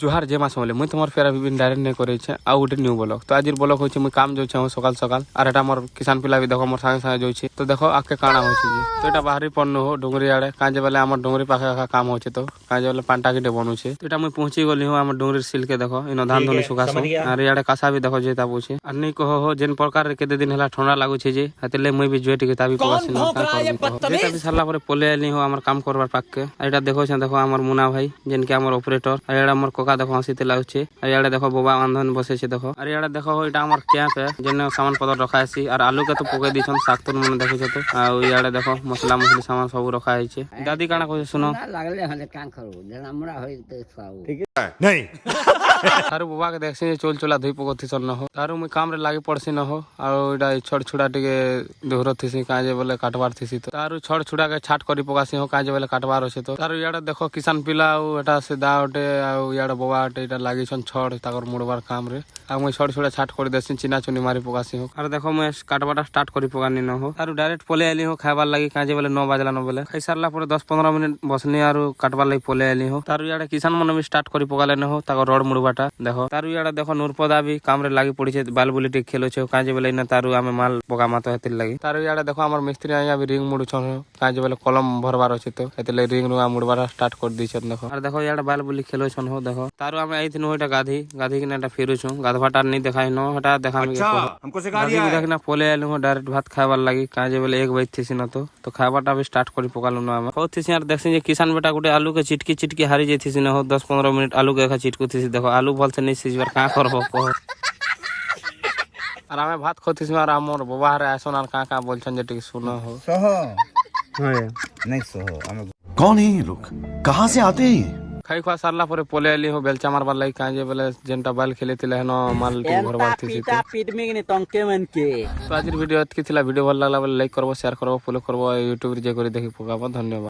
जुहार जे मास मुई तुम्हार फेर अभी डायरेक्ट नहीं करे आ गोटे न्यू ब्लॉग तो आज ब्लॉग होचे मुई काम जाऊँ सकाल सकाल और एटा मोर किसान पिला भी देखो मोर संगे संगे जाऊँ तो देखो आके काଣା होची तो एटा बाहरी पड़न हो डोंगरी आड़े काजे बेले आम डोंगरी पाखे काम होचे तो काजे बेले पांटा किटे बनुचे तो एटा मुई पहुंची गली हो आम डोंगरी सिल के देखो इन धान धुनी सुखासो और इड़े कासा भी देखो जेता पूछे और नहीं कहो हो जेन प्रकार केते दिन हला ठंडा लागुचे जे हतेले मुई भी जोइट के ताबी पकासी न का करबी जेता भी सरला परे पोले आली हो हमर काम करबार पाक के एटा देखो छ देखो हमर मुना भाई जेन के हमर ऑपरेटर और एड़ा हमर कोका देखो हसीते लागुचे और इड़े देखो बोबा अंधन बसे छे देखो और इड़े देखो हो एटा हमर कैंप है जेन सामान पतर रखा है और आलू के तो पके दिछन सागतन मन देखो छ तो आ इड़े देखो मसला मसली सामान सब रखा है छे दादी काना कहे सुनो लागले हले कान करू जेना हमरा होय त खाऊ ठीक है नहीं तारू बुबा के देखसी चोल चोला धुई पकथि सन न हो तारू मुई काम रे लागी पड़सी न हो और इडा छड़ छुड़ा टिके दोहर थिसी काजे बोले काटवार थिसी तो तारू छड़ छुड़ा के छाट करी पकासी हो काजे बोले काटवार होसे तो तारू याडा देखो किसान पिला और एटा से दावटे और याडा बोबा अटे इटा लागी छन छड़ ताकर मुड़वार काम रे आ मुई छड़ छुड़ा छाट करी देसी चिना चुनी मारी पकासी हो और देखो मुई काटवाटा स्टार्ट करी पकानी न हो तारू डायरेक्ट पोले आली हो खाइबार लागी काजे बोले 9 बजला न बोले खाइ सारला पर 10-15 मिनिट बसनी और काटवार लागी पोले आली हो तारू याडा किसान मन भी स्टार्ट करी पकाले न हो ताकर रोड मुड़वाटा देखो तारू याडा देखो नूरपदा भी काम रे लागी पड़ी छे बाल बुली टिक खेलो छे काजे बोले न तारू आमे माल पका मातो हेतिल लागी तारू याडा देखो हमर मिस्त्री आया भी रिंग मुडु छन काजे बोले कलम भरबार छै तो हेतिले रिंग नु मुड़वाटा स्टार्ट कर दी छन देखो और देखो याडा बाल बुली खेलो छन हो देखो तारू आमे आइथिन होटा गाधी गाधी के नेटा फेरु छु गाधवाटा नहीं देखाइ न हटा देखा अच्छा हमको सिखा दिया है देखना पोले आलु हो डायरेक्ट भात खाइबार लागी काजे बोले 1 बजे थिसी न तो खाइबाटा भी स्टार्ट करी पकालु न आमे बहुत थिसी यार देखसी जे किसान बेटा गुटे आलू के चिटकी चिटकी हारी जेथिसी न हो 10-15 मिनिट आलू के खा चिटकु थिसी देखो आलू भल से नहीं सिजबार का करबो को और हमें भात खोथिस में मोर बाबा रे आसन और का बोलछन जे टिक सुनो हो सोहो हां नहीं सोहो हमें कौन है ये लोग कहाँ से आते हैं खाई खा सारला परे पोले आली हो बेलचा मारबार लागी काजे बोले जेनटा बाल खेलेतिले हनो माल टी भरबार थिसी पीटा पीटमी ने तंके मन के तो आज वीडियो अतकी थिला वीडियो भल लागला बोले लाइक करबो शेयर करबो फॉलो करबो YouTube रे जे करी देखि पकाबो धन्यवाद।